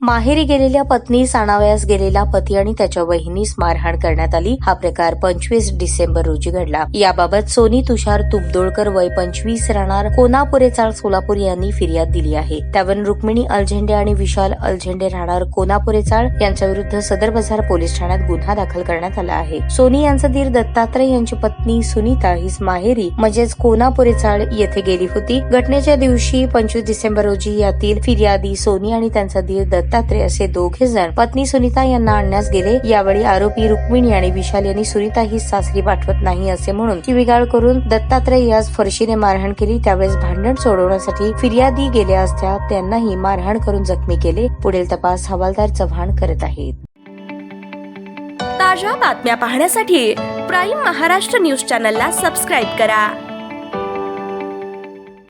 माहेरी गेलेल्या पत्नीस आणावयास गेलेला पती आणि त्याच्या बहिणीस मारहाण करण्यात आली. हा प्रकार 25 डिसेंबर रोजी घडला. याबाबत सोनी तुषार तुपदोळकर वय 25 राहणार कोनापुरे चाळ सोलापूर यांनी फिर्याद दिली आहे. त्यावरून रुक्मिणी अलझेंडे आणि विशाल अलझेंडे राहणार कोनापुरे चाळ यांच्या विरुद्ध सदर बाजार पोलीस ठाण्यात गुन्हा दाखल करण्यात आला आहे. सोनी यांचा दीर दत्तात्रय यांची पत्नी सुनीता ही माहेरी म्हणजेच कोनापुरे चाळ येथे गेली होती. घटनेच्या दिवशी 25 डिसेंबर रोजी यातील फिर्यादी सोनी आणि त्यांचा दीर दत्तात्रय असे दोघे जण पत्नी सुनीता यांना आणण्यास गेले. यावेळी आरोपी रुक्मिणी आणि विशाल यांनी सुनीता ही सासरी पाठवत नाही असे म्हणून शिवीगाळ करून दत्तात्रय यास फरशीने मारहाण केली. त्यावेळेस भांडण सोडवण्यासाठी फिर्यादी गेल्या असता त्यांनाही मारहाण करून जखमी केले. पुढील तपास हवालदार चव्हाण करत आहेत. ताज्या बातम्या पाहण्यासाठी प्राईम महाराष्ट्र न्यूज चॅनलला सबस्क्राईब करा.